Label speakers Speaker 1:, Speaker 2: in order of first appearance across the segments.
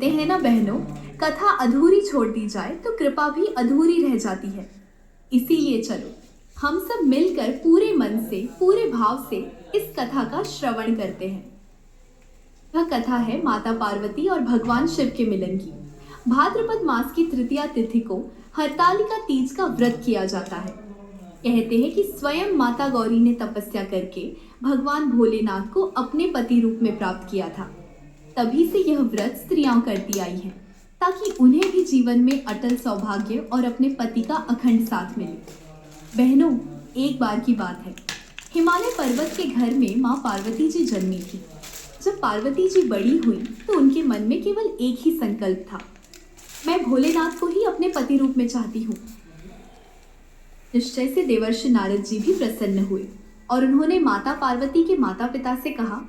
Speaker 1: कहते हैं ना बहनों, कथा अधूरी छोड़ दी जाए तो कृपा भी अधूरी रह जाती है। इसीलिए चलो हम सब मिलकर पूरे मन से, पूरे भाव से इस कथा का श्रवण करते हैं। यह कथा है माता पार्वती और भगवान शिव के मिलन की। भाद्रपद मास की तृतीया तिथि को हरतालिका तीज का व्रत किया जाता है। कहते हैं कि स्वयं माता गौरी ने तपस्या करके भगवान भोलेनाथ को अपने पति रूप में प्राप्त किया था। तभी से यह व्रत स्त्रियां करती आई हैं, ताकि उन्हें भी जीवन में अटल सौभाग्य और अपने पति का अखंड साथ मिले। बहनों, एक बार की बात है, हिमालय पर्वत के घर में माँ पार्वती जी जन्मी थी। जब पार्वती जी बड़ी हुई तो उनके मन में केवल एक ही संकल्प था, मैं भोलेनाथ को ही अपने पति रूप में चाहती हूँ। निश्चय से देवर्षि नारद जी भी प्रसन्न हुए और उन्होंने माता पार्वती के माता पिता से कहा,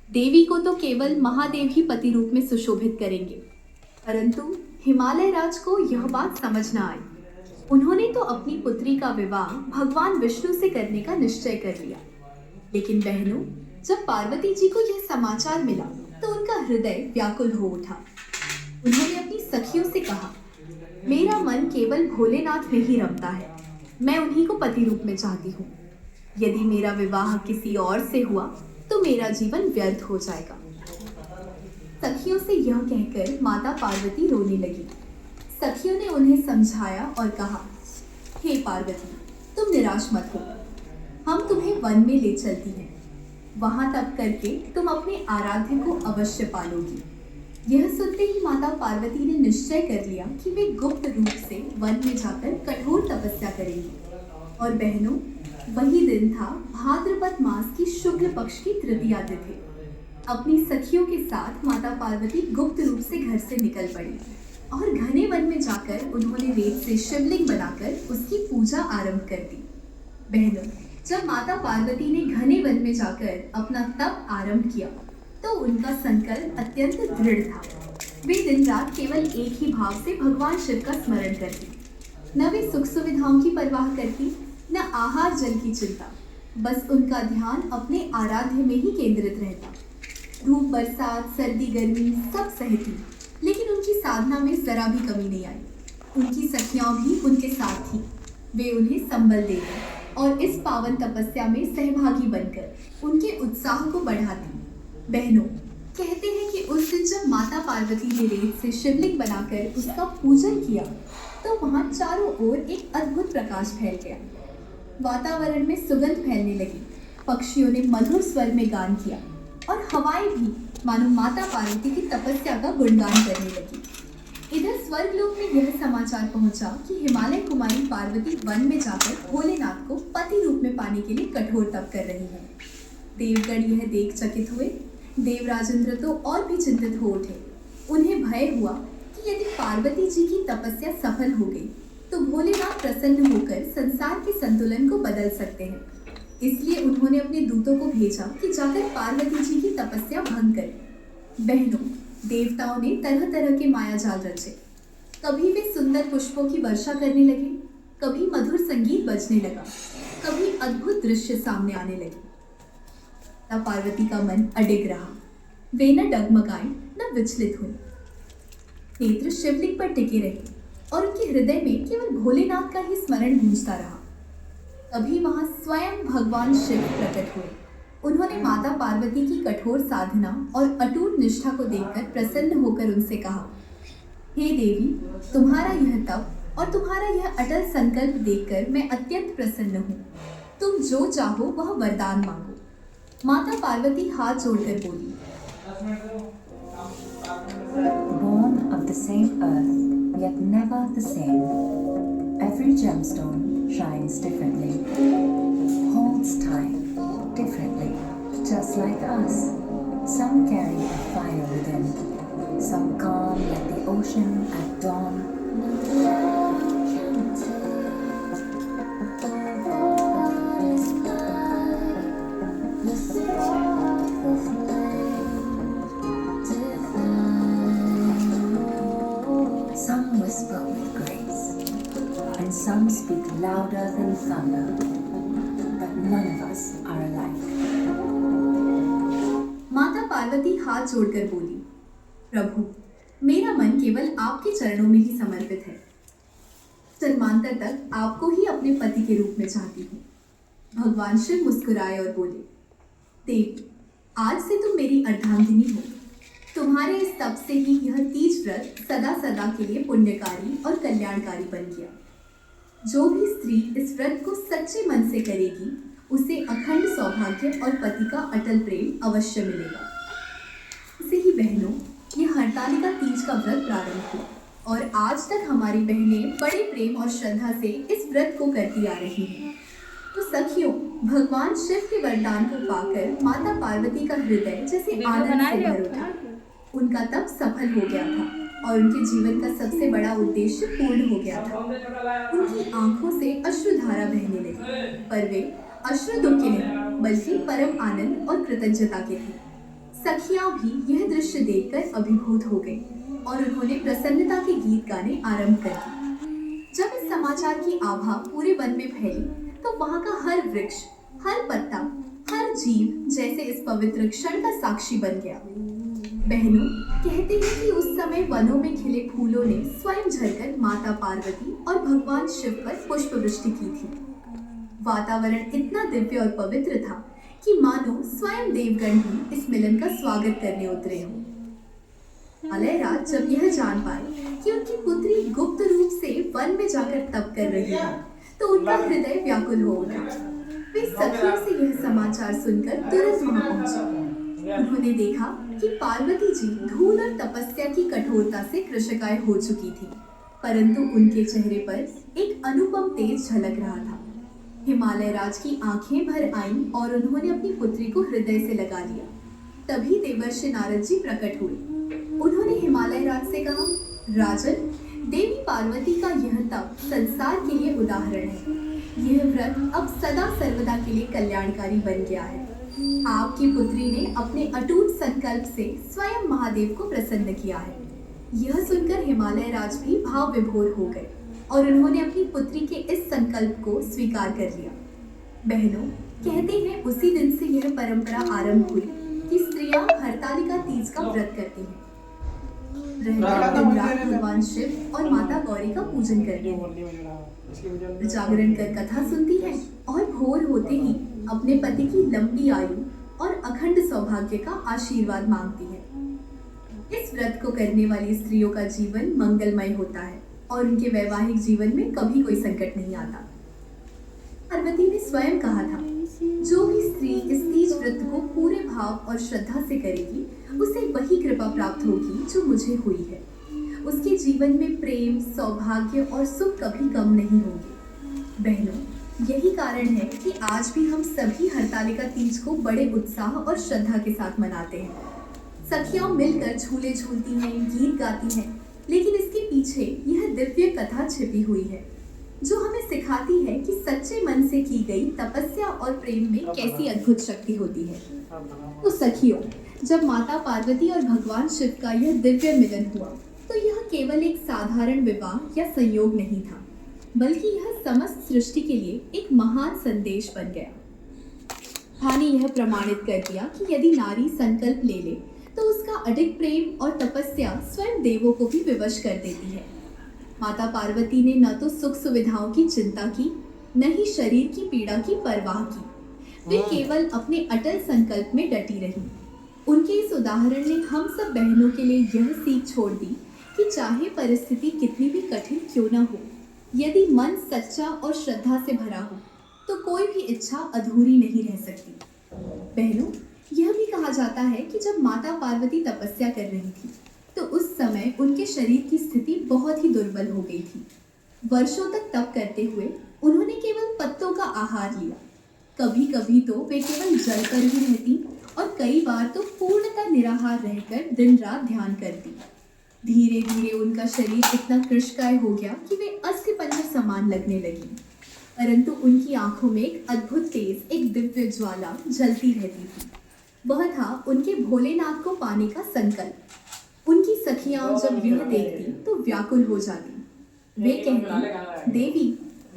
Speaker 1: देवी को तो केवल महादेव ही पति रूप में सुशोभित करेंगे। परंतु हिमालय राज को यह बात समझ न आई। उन्होंने तो अपनी पुत्री का विवाह भगवान विष्णु से करने का निश्चय कर लिया। लेकिन बहनों, जब पार्वती जी को यह समाचार मिला तो उनका हृदय व्याकुल हो उठा। उन्होंने अपनी सखियों से कहा, मेरा मन केवल भोलेनाथ में ही रमता है, मैं उन्हीं को पति रूप में चाहती हूँ। यदि मेरा विवाह किसी और से हुआ तो मेरा जीवन व्यर्थ हो जाएगा। सखियों से यह कहकर माता पार्वती रोने लगी। सखियों ने उन्हें समझाया और कहा, हे पार्वती, तुम निराश मत हो, हम तुम्हें वन में ले चलती हैं। वहां तप करके तुम अपने आराध्य को अवश्य पालोगी। यह सुनते ही माता पार्वती ने निश्चय कर लिया कि वे गुप्त रूप से वन में जाकर कठोर तपस्या करेंगी। और बहनों, वही दिन था भाद्रपद मास की शुक्ल पक्ष की तृतीया तिथि। अपनी सखियों के साथ माता पार्वती गुप्त रूप से घर से निकल पड़ी और घने वन में जाकर उन्होंने रेत से शिवलिंग बनाकर उसकी पूजा आरंभ कर दी। बहनों, जब माता पार्वती ने घने वन में जाकर अपना तप आरंभ किया तो उनका संकल्प अत्यंत दृढ़ था। वे दिन रात केवल एक ही भाव से भगवान शिव का स्मरण करती, न वे सुख सुविधाओं की परवाह करती, न आहार जल की चिंता। बस उनका ध्यान अपने आराध्य में ही केंद्रित रहता। धूप बरसात सर्दी गर्मी सब सहती, लेकिन उनकी साधना में जरा भी कमी नहीं आई। उनकी सखियां भी उनके साथ थी। वे उन्हें संबल देती और इस पावन तपस्या में सहभागी बनकर उनके उत्साह को बढ़ाती। बहनों, कहते हैं कि उस दिन जब माता पार्वती ने रेत से शिवलिंग बनाकर उसका पूजन किया तो वहां चारों ओर एक अद्भुत प्रकाश फैल गया। वातावरण में सुगंध फैलने लगी, पक्षियों ने मधुर स्वर में गान किया और हवाएं भी मानो माता पार्वती की तपस्या का गुणगान करने लगी। इधर स्वर्गलोक में यह समाचार पहुंचा कि हिमालय कुमारी पार्वती वन में जाकर भोलेनाथ को पति रूप में पाने के लिए कठोर तप कर रही है। देवगण यह देख चकित हुए। देवराजेंद्र तो और भी चिंतित हो उठे। उन्हें भय हुआ कि यदि पार्वती जी की तपस्या सफल हो गई तो भोलेनाथ प्रसन्न होकर संसार के संतुलन को बदल सकते हैं। इसलिए उन्होंने अपने दूतों को भेजा कि जाकर पार्वती जी की तपस्या भंग करें। बहनों, देवताओं ने तरह तरह के मायाजाल रचे। कभी वे सुंदर पुष्पों की वर्षा करने लगे, कभी मधुर संगीत बजने लगा, कभी अद्भुत दृश्य सामने आने लगे। तब पार्वती का मन अडिग रहा। वे न डगमगाई न विचलित हुई। नेत्र शिवलिंग पर टिके रहे और उनके हृदय में केवल भोलेनाथ का ही स्मरण गूंजता रहा। तभी वहां स्वयं भगवान शिव प्रकट हुए। उन्होंने माता पार्वती की कठोर साधना और अटूट निष्ठा को देखकर प्रसन्न होकर उनसे कहा, हे देवी, तुम्हारा यह तप और तुम्हारा यह अटल संकल्प देखकर मैं अत्यंत प्रसन्न हूँ। तुम जो चाहो वह वरदान मांगो। माता पार्वती हाथ जोड़कर बोली,
Speaker 2: Born of the same earth, yet never the same. Every gemstone shines differently, holds time differently, just like us. Some carry a fire within, some calm like the ocean at dawn. Some whisper with grace, and some speak louder than thunder, but none of us are alike.
Speaker 1: माता पार्वती हाथ जोड़कर बोली, प्रभु, मेरा मन केवल आपके चरणों में ही समर्पित है। जन्मांतर तक आपको ही अपने पति के रूप में चाहती हूँ। भगवान शिव मुस्कुराए और बोले, देव, आज से तुम मेरी अर्धांगिनी हो। तुम्हारे इस तप से ही यह तीज व्रत सदा सदा के लिए पुण्यकारी और कल्याणकारी बन गया। जो भी स्त्री इस व्रत को सच्चे मन से करेगी, उसे अखंड सौभाग्य और पति का अटल प्रेम अवश्य मिलेगा। इसे ही बहनों, यह हरतालिका तीज का व्रत प्रारंभ हुआ और आज तक हमारी बहनें बड़े प्रेम और श्रद्धा से इस व्रत को करती आ रही हैं। तो सखियों, भगवान शिव के वरदान को पाकर माता पार्वती का हृदय जैसे आनंद से भर उठा। उनका तप सफल हो गया था और उनके जीवन का सबसे बड़ा उद्देश्य पूर्ण हो गया था। उनकी आंखों से अश्रुधारा बहने लगी, पर वे अश्रु दुख के नहीं बल्कि परम आनंद और कृतज्ञता के थे। सखियां भी यह दृश्य देखकर अभिभूत हो गई और उन्होंने प्रसन्नता के गीत गाने आरंभ कर दिए। जब इस समाचार की आभा पूरे वन में फैली, तो वहां का हर वृक्ष, हर पत्ता, हर जीव जैसे इस पवित्र क्षण का साक्षी बन गया। बहनों, कहते हैं कि उस समय वनों में खिले फूलों ने स्वयं झरकर माता पार्वती और भगवान शिव पर पुष्प वृष्टि की थी। वातावरण इतना दिव्य और पवित्र था कि मानो स्वयं देवगण भी इस मिलन का स्वागत करने उतरे हों। हिमालयराज जब यह जान पाए कि उनकी पुत्री गुप्त रूप से वन में जाकर तप कर रही है, तो उनका हृदय व्याकुल हो उठा। वे सखियों से यह समाचार सुनकर तुरंत वहां पहुंचे। उन्होंने देखा कि पार्वती जी धूल और तपस्या की कठोरता से कृशकाय हो चुकी थी, परंतु उनके चेहरे पर एक अनुपम तेज झलक रहा था। हिमालयराज की आंखें भर आईं और उन्होंने अपनी पुत्री को हृदय से लगा लिया। तभी देवर्षि नारद जी प्रकट हुए। उन्होंने हिमालयराज से कहा, राजन, देवी पार्वती का यह तप संसार के लिए उदाहरण है। यह व्रत अब सदा सर्वदा के लिए कल्याणकारी बन गया है। आपकी पुत्री ने अपने अटूट संकल्प से स्वयं महादेव को प्रसन्न किया है। यह सुनकर हिमालयराज भी भाव विभोर हो गए और उन्होंने अपनी पुत्री के इस संकल्प को स्वीकार कर लिया। बहनों, कहते हैं उसी दिन से यह परंपरा आरंभ हुई कि स्त्रियां हरतालिका तीज का व्रत करती हैं। दिन रात भगवान शिव और माता गौरी का पूजन करती हैं, जागरण कर कथा सुनती हैं और भोर होते ही अपने पति की लंबी आयु और अखंड सौभाग्य का आशीर्वाद मांगती है। इस व्रत को करने वाली स्त्रियों का जीवन मंगलमय होता है और उनके वैवाहिक जीवन में कभी कोई संकट नहीं आता। पार्वती ने स्वयं कहा था, जो भी स्त्री इस तीज व्रत को पूरे भाव और श्रद्धा से करेगी, उसे वही कृपा प्राप्त होगी जो मुझे हुई है। उसके जीवन में प्रेम, सौभाग्य और सुख कभी कम नहीं होंगे। बहनों, यही कारण है कि आज भी हम सभी हरतालिका तीज को बड़े उत्साह और श्रद्धा के साथ मनाते हैं। सखियां मिलकर झूले झूलती हैं, गीत गाती हैं, लेकिन इसके पीछे यह दिव्य कथा छिपी हुई है, जो हमें सिखाती है कि सच्चे मन से की गई तपस्या और प्रेम में कैसी अद्भुत शक्ति होती है। तो सखियों, जब माता पार्वती और भगवान शिव का यह दिव्य मिलन हुआ, तो यह केवल एक साधारण विवाह या संयोग नहीं था, बल्कि यह समस्त सृष्टि के लिए एक महान संदेश बन गया। ने यह प्रमाणित कर दिया कि यदि नारी संकल्प ले ले, तो उसका अडिग प्रेम और तपस्या स्वयं देवों को भी विवश कर देती है। माता पार्वती ने न तो सुख सुविधाओं की चिंता की, न ही शरीर की पीड़ा की परवाह की। वे केवल अपने अटल संकल्प में डटी रही। उनके इस उदाहरण ने हम सब बहनों के लिए यह सीख छोड़ दी कि चाहे परिस्थिति कितनी भी कठिन क्यों न हो, यदि मन सच्चा और श्रद्धा से भरा हो, तो कोई भी इच्छा अधूरी नहीं रह सकती। बहनों, यह भी कहा जाता है कि जब माता पार्वती तपस्या कर रही थी, तो उस समय उनके शरीर की स्थिति बहुत ही दुर्बल हो गई थी। वर्षों तक तप करते हुए उन्होंने केवल पत्तों का आहार लिया। कभी कभी तो वे केवल जल कर ही रहती और कई बार तो पूर्णतः निराहार रहकर दिन रात ध्यान करती। धीरे धीरे उनका शरीर इतना कृशकाय हो गया कि वे अस्थिपंजर समान लगने लगी, परंतु उनकी आंखों में एक अद्भुत तेज, एक दिव्य ज्वाला जलती रहती थी। वह था उनके भोलेनाथ को पाने का संकल्प। उनकी सखियां जब यह देखती तो व्याकुल हो जाती। वे कहती, देवी,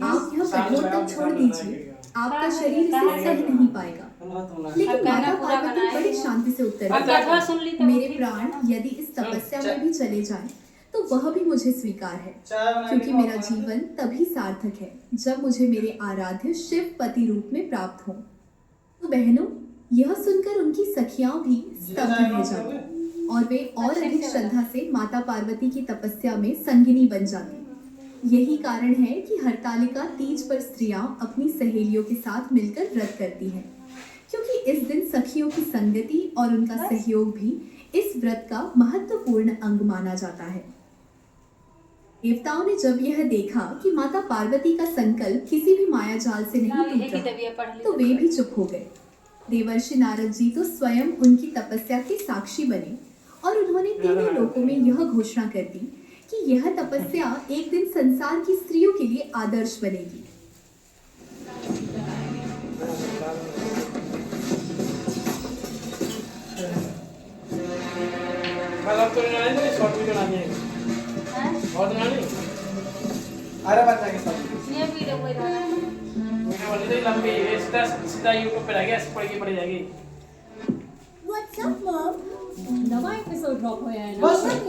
Speaker 1: आप यह कठोर तप छोड़ दीजिए, आपका शरीर इसे सह नहीं पाएगा। लेकिन
Speaker 3: कहना
Speaker 1: माता
Speaker 3: पूरा
Speaker 1: पार्वती
Speaker 3: बनाए
Speaker 1: बड़ी
Speaker 3: हैं।
Speaker 1: शांति से उत्तर
Speaker 3: अब
Speaker 1: देती
Speaker 3: कथवा
Speaker 1: है,
Speaker 3: सुन ली तो
Speaker 1: मेरे
Speaker 3: ठीक
Speaker 1: प्राण
Speaker 3: है।
Speaker 1: यदि इस तपस्या में भी चले जाएं, तो वह भी मुझे स्वीकार है, क्योंकि मेरा जीवन तभी सार्थक है जब मुझे मेरे आराध्य शिव पति रूप में प्राप्त हो। तो बहनों, यह सुनकर उनकी सखियां भी स्तब्ध रह जाती और वे और अधिक श्रद्धा से माता पार्वती की तपस्या में संगिनी बन जाती। यही कारण है कि हरतालिका तीज पर स्त्रियां अपनी सहेलियों के साथ मिलकर व्रत करती हैं, क्योंकि इस दिन सखियों की संगति और उनका सहयोग भी इस व्रत का महत्वपूर्ण अंग माना जाता है। देवताओं ने जब यह देखा कि माता पार्वती का संकल्प किसी भी माया जाल से नहीं टूट रहा, तो वे भी चुप हो गए। देवर्षि नारद जी तो स्वयं उनकी तपस्या के साक्षी बने और उन्होंने तीनों लोकों में यह घोषणा कर दी कि यह तपस्या एक दिन संसार की स्त्रियों के लिए आदर्श बनेगी।
Speaker 4: शॉर्ट वीडियो बनानी है बहुत बनानी अरे बच्चा के साथ
Speaker 3: ये वीडियो कोई डाला है?
Speaker 4: वीडियो वाली तो लंबी है सीधा सीधा YouTube पे रहेगी ऐसे पड़ जाएगी
Speaker 5: What's up, Mom? नवा एपिसोड ड्रॉप होया है ना।
Speaker 4: बस